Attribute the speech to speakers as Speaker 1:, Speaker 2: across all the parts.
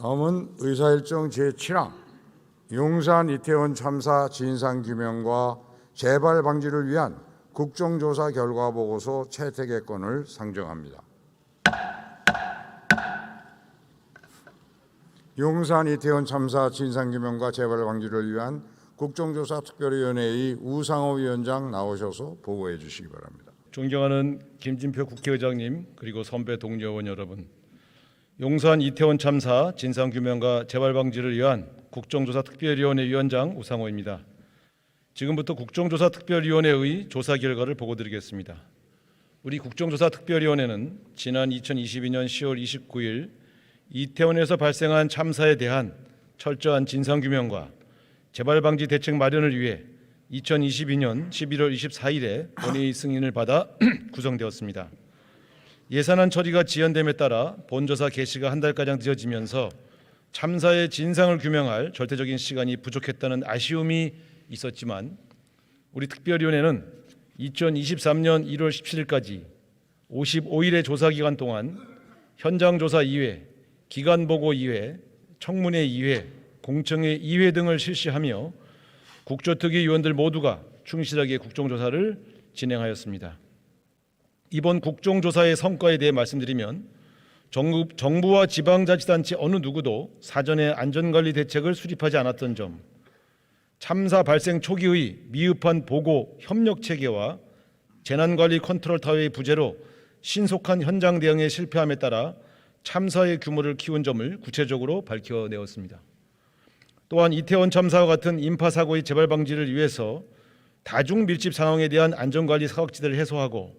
Speaker 1: 다음은 의사일정 제7항 용산 이태원 참사 진상규명과 재발 방지를 위한 국정조사 결과 보고서 채택의 건을 상정합니다. 용산 이태원 참사 진상규명과 재발 방지를 위한 국정조사 특별위원회의 우상호 위원장 나오셔서 보고해 주시기 바랍니다.
Speaker 2: 존경하는 김진표 국회의장님, 그리고 선배 동료 의원 여러분, 용산 이태원 참사 진상규명과 재발 방지를 위한 국정조사 특별위원회 위원장 우상호입니다. 지금부터 국정조사 특별위원회의 조사 결과를 보고드리겠습니다. 우리 국정조사 특별위원회는 지난 2022년 10월 29일 이태원에서 발생한 참사에 대한 철저한 진상규명과 재발 방지 대책 마련을 위해 2022년 11월 24일에 본회의 승인을 받아 구성되었습니다. 예산안 처리가 지연됨에 따라 본조사 개시가 한 달가량 늦어지면서 참사의 진상을 규명할 절대적인 시간이 부족했다는 아쉬움이 있었지만 우리 특별위원회는 2023년 1월 17일까지 55일의 조사기간 동안 현장조사 2회, 기간보고 2회, 청문회 2회, 공청회 2회 등을 실시하며 국조특위 위원들 모두가 충실하게 국정조사를 진행하였습니다. 이번 국정조사의 성과에 대해 말씀드리면 정부와 지방자치단체 어느 누구도 사전에 안전관리 대책을 수립하지 않았던 점, 참사 발생 초기의 미흡한 보고 협력 체계와 재난관리 컨트롤 타워의 부재로 신속한 현장 대응에 실패함에 따라 참사의 규모를 키운 점을 구체적으로 밝혀내었습니다. 또한 이태원 참사와 같은 인파 사고의 재발 방지를 위해서 다중 밀집 상황에 대한 안전관리 사각지대를 해소하고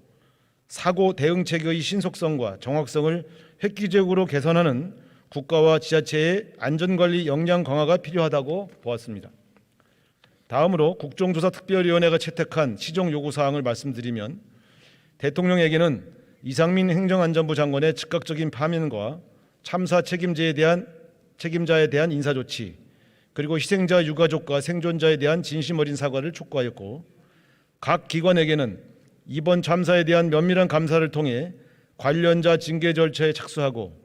Speaker 2: 사고 대응 체계의 신속성과 정확성을 획기적으로 개선하는 국가와 지자체의 안전관리 역량 강화가 필요하다고 보았습니다. 다음으로 국정조사 특별위원회가 채택한 시정 요구사항을 말씀드리면 대통령에게는 이상민 행정안전부 장관의 즉각적인 파면과 참사 책임자에 대한 인사조치, 그리고 희생자 유가족과 생존자에 대한 진심 어린 사과를 촉구하였고, 각 기관에게는 이번 참사에 대한 면밀한 감사를 통해 관련자 징계 절차에 착수하고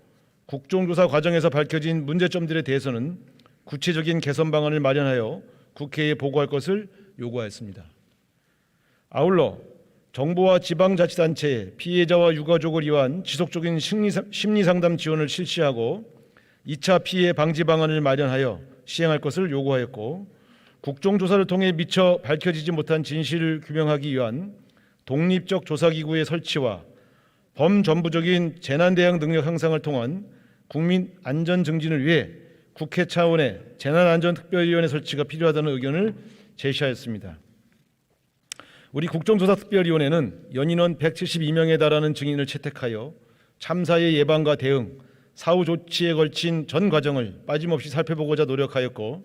Speaker 2: 국정조사 과정에서 밝혀진 문제점들에 대해서는 구체적인 개선 방안을 마련하여 국회에 보고할 것을 요구하였습니다. 아울러 정부와 지방자치단체에 피해자와 유가족을 위한 지속적인 심리상담 지원을 실시하고 2차 피해 방지 방안을 마련하여 시행할 것을 요구하였고, 국정조사를 통해 미처 밝혀지지 못한 진실을 규명하기 위한 독립적 조사기구의 설치와 범전부적인 재난대응 능력 향상을 통한 국민 안전 증진을 위해 국회 차원의 재난안전특별위원회 설치가 필요하다는 의견을 제시하였습니다. 우리 국정조사특별위원회는 연인원 172명에 달하는 증인을 채택하여 참사의 예방과 대응, 사후 조치에 걸친 전 과정을 빠짐없이 살펴보고자 노력하였고,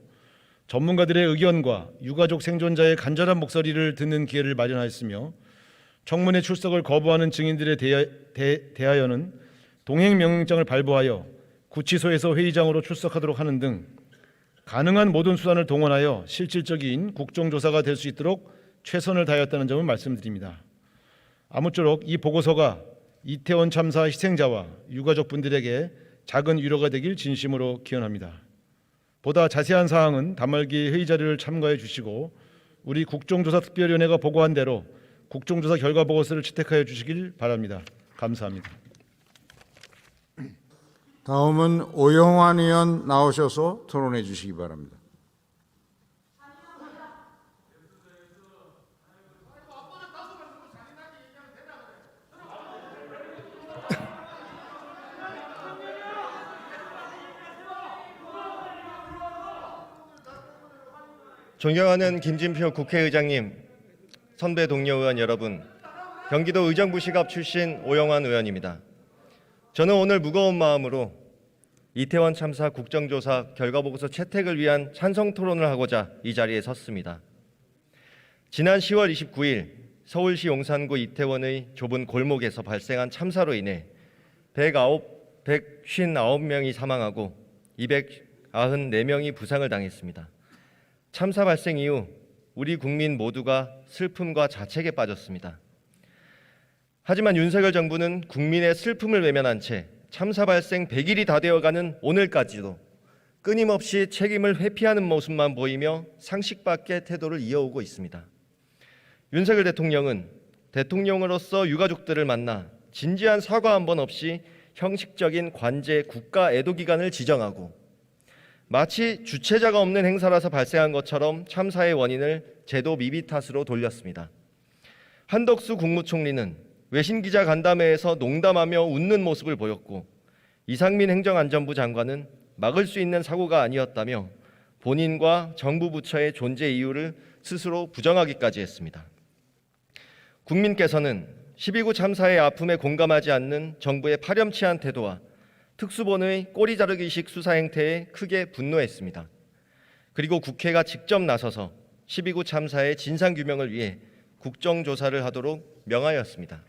Speaker 2: 전문가들의 의견과 유가족 생존자의 간절한 목소리를 듣는 기회를 마련하였으며, 청문회 출석을 거부하는 증인들에 대하여는 동행 명령장을 발부하여 구치소에서 회의장으로 출석하도록 하는 등 가능한 모든 수단을 동원하여 실질적인 국정조사가 될 수 있도록 최선을 다하였다는 점을 말씀드립니다. 아무쪼록 이 보고서가 이태원 참사 희생자와 유가족분들에게 작은 위로가 되길 진심으로 기원합니다. 보다 자세한 사항은 단말기 회의 자료를 참고해 주시고 우리 국정조사특별위원회가 보고한 대로 국정조사 결과 보고서를 채택하여 주시길 바랍니다. 감사합니다.
Speaker 1: 다음은 오영환 의원 나오셔서 토론해 주시기 바랍니다.
Speaker 3: 존경하는 김진표 국회의장님, 선배 동료 의원 여러분, 경기도 의정부시갑 출신 오영환 의원입니다. 저는 오늘 무거운 마음으로 이태원 참사 국정조사 결과보고서 채택을 위한 찬성 토론을 하고자 이 자리에 섰습니다. 지난 10월 29일 서울시 용산구 이태원의 좁은 골목에서 발생한 참사로 인해 159명이 사망하고 294명이 부상을 당했습니다. 참사 발생 이후 우리 국민 모두가 슬픔과 자책에 빠졌습니다. 하지만 윤석열 정부는 국민의 슬픔을 외면한 채 참사 발생 100일이 다 되어가는 오늘까지도 끊임없이 책임을 회피하는 모습만 보이며 상식 밖의 태도를 이어오고 있습니다. 윤석열 대통령은 대통령으로서 유가족들을 만나 진지한 사과 한 번 없이 형식적인 관제 국가 애도 기간을 지정하고 마치 주체자가 없는 행사라서 발생한 것처럼 참사의 원인을 제도 미비 탓으로 돌렸습니다. 한덕수 국무총리는 외신 기자 간담회에서 농담하며 웃는 모습을 보였고 이상민 행정안전부 장관은 막을 수 있는 사고가 아니었다며 본인과 정부 부처의 존재 이유를 스스로 부정하기까지 했습니다. 국민께서는 12구 참사의 아픔에 공감하지 않는 정부의 파렴치한 태도와 특수본의 꼬리 자르기식 수사 행태에 크게 분노했습니다. 그리고 국회가 직접 나서서 12구 참사의 진상규명을 위해 국정조사를 하도록 명하였습니다.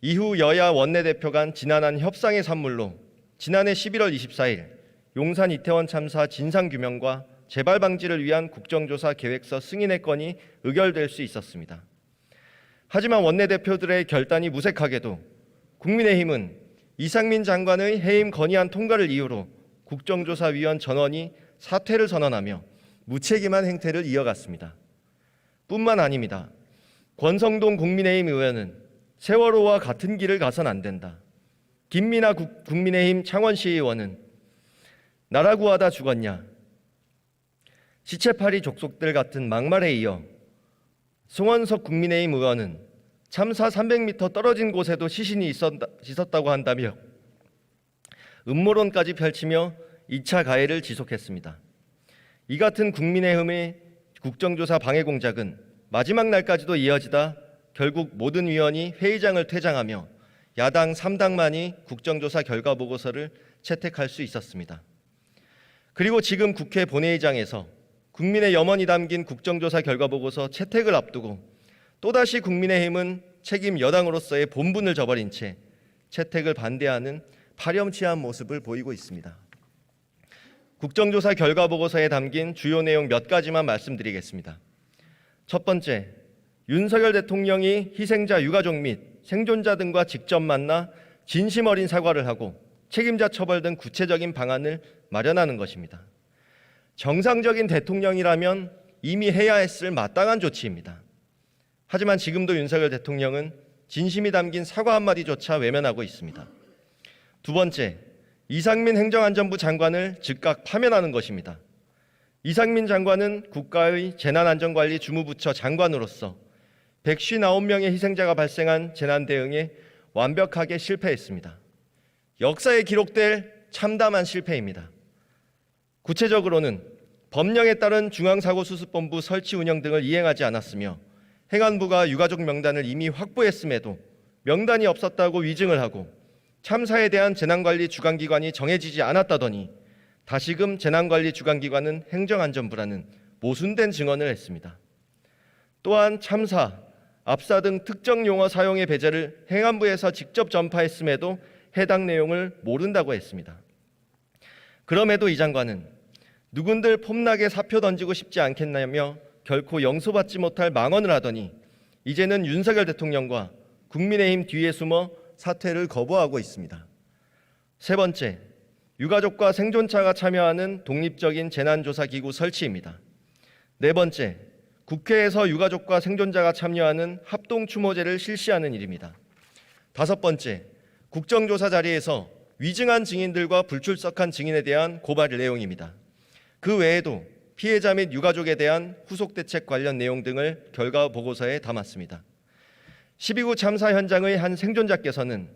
Speaker 3: 이후 여야 원내대표 간 지난한 협상의 산물로 지난해 11월 24일 용산 이태원 참사 진상규명과 재발 방지를 위한 국정조사 계획서 승인의 건이 의결될 수 있었습니다. 하지만 원내대표들의 결단이 무색하게도 국민의힘은 이상민 장관의 해임 건의안 통과를 이유로 국정조사위원 전원이 사퇴를 선언하며 무책임한 행태를 이어갔습니다. 뿐만 아닙니다. 권성동 국민의힘 의원은 세월호와 같은 길을 가선 안 된다. 김민아 국민의힘 창원시 의원은 나라 구하다 죽었냐. 시체팔이 족속들 같은 막말에 이어 송원석 국민의힘 의원은 참사 300m 떨어진 곳에도 시신이 있었다고 한다며 음모론까지 펼치며 2차 가해를 지속했습니다. 이 같은 국민의힘의 국정조사 방해 공작은 마지막 날까지도 이어지다 결국 모든 위원이 회의장을 퇴장하며 야당 3당만이 국정조사 결과 보고서를 채택할 수 있었습니다. 그리고 지금 국회 본회의장에서 국민의 염원이 담긴 국정조사 결과 보고서 채택을 앞두고 또다시 국민의힘은 책임 여당으로서의 본분을 저버린 채 채택을 반대하는 파렴치한 모습을 보이고 있습니다. 국정조사 결과 보고서에 담긴 주요 내용 몇 가지만 말씀드리겠습니다. 첫 번째, 윤석열 대통령이 희생자 유가족 및 생존자 등과 직접 만나 진심 어린 사과를 하고 책임자 처벌 등 구체적인 방안을 마련하는 것입니다. 정상적인 대통령이라면 이미 해야 했을 마땅한 조치입니다. 하지만 지금도 윤석열 대통령은 진심이 담긴 사과 한마디조차 외면하고 있습니다. 두 번째, 이상민 행정안전부 장관을 즉각 파면하는 것입니다. 이상민 장관은 국가의 재난안전관리 주무부처 장관으로서 159명의 희생자가 발생한 재난 대응에 완벽하게 실패했습니다. 역사에 기록될 참담한 실패입니다. 구체적으로는 법령에 따른 중앙사고수습본부 설치 운영 등을 이행하지 않았으며 행안부가 유가족 명단을 이미 확보했음에도 명단이 없었다고 위증을 하고 참사에 대한 재난관리 주관기관이 정해지지 않았다더니 다시금 재난관리 주관기관은 행정안전부라는 모순된 증언을 했습니다. 또한 참사, 압사 등 특정 용어 사용의 배제를 행안부에서 직접 전파했음에도 해당 내용을 모른다고 했습니다. 그럼에도 이 장관은 누군들 폼나게 사표 던지고 싶지 않겠냐며 결코 용서받지 못할 망언을 하더니 이제는 윤석열 대통령과 국민의힘 뒤에 숨어 사퇴를 거부하고 있습니다. 세 번째, 유가족과 생존자가 참여하는 독립적인 재난조사기구 설치입니다. 네 번째, 국회에서 유가족과 생존자가 참여하는 합동추모제를 실시하는 일입니다. 다섯 번째, 국정조사 자리에서 위증한 증인들과 불출석한 증인에 대한 고발 내용입니다. 그 외에도 피해자 및 유가족에 대한 후속대책 관련 내용 등을 결과 보고서에 담았습니다. 12구 참사 현장의 한 생존자께서는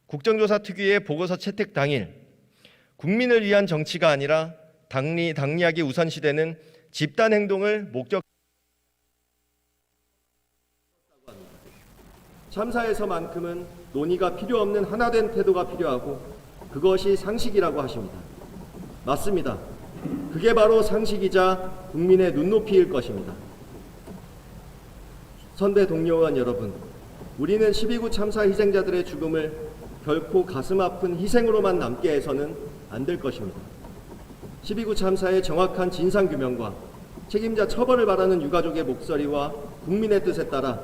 Speaker 3: 국정조사 특위의 보고서 채택 당일 국민을 위한 정치가 아니라 당리학이 우선시되는 집단 행동을 목적 참사에서만큼은 논의가 필요 없는 하나된 태도가 필요하고 그것이 상식이라고 하십니다. 맞습니다. 그게 바로 상식이자 국민의 눈높이일 것입니다. 선배 동료 의원 여러분, 우리는 12구 참사 희생자들의 죽음을 결코 가슴 아픈 희생으로만 남게 해서는 안 될 것입니다. 12구 참사의 정확한 진상규명과 책임자 처벌을 바라는 유가족의 목소리와 국민의 뜻에 따라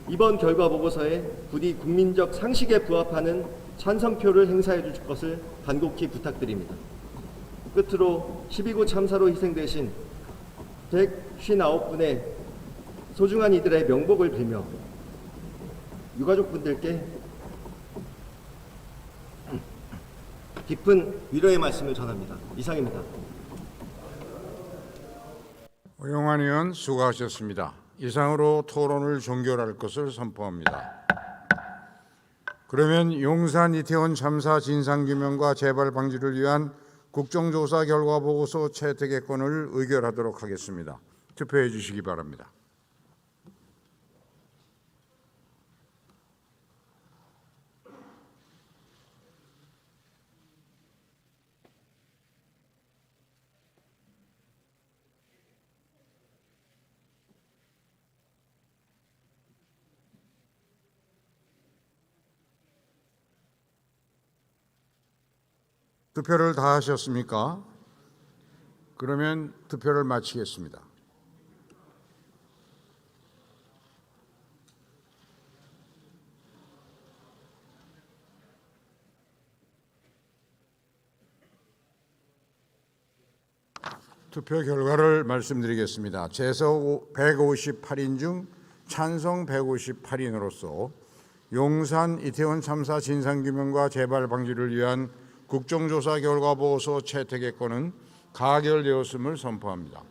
Speaker 3: 이번 결과 보고서에 부디 국민적 상식에 부합하는 찬성표를 행사해 주실 것을 간곡히 부탁드립니다. 끝으로 12구 참사로 희생되신 159분의 소중한 이들의 명복을 빌며 유가족분들께 깊은 위로의 말씀을 전합니다. 이상입니다.
Speaker 1: 오영환 의원 수고하셨습니다. 이상으로 토론을 종결할 것을 선포합니다. 그러면 용산 이태원 참사 진상규명과 재발 방지를 위한 국정조사 결과 보고서 채택의 건을 의결하도록 하겠습니다. 투표해 주시기 바랍니다. 투표를 다 하셨습니까? 그러면 투표를 마치겠습니다. 투표 결과를 말씀드리겠습니다. 제석 158인 중 찬성 158인으로서 용산 이태원 참사 진상규명과 재발 방지를 위한 국정조사 결과 보고서 채택의 건은 가결되었음을 선포합니다.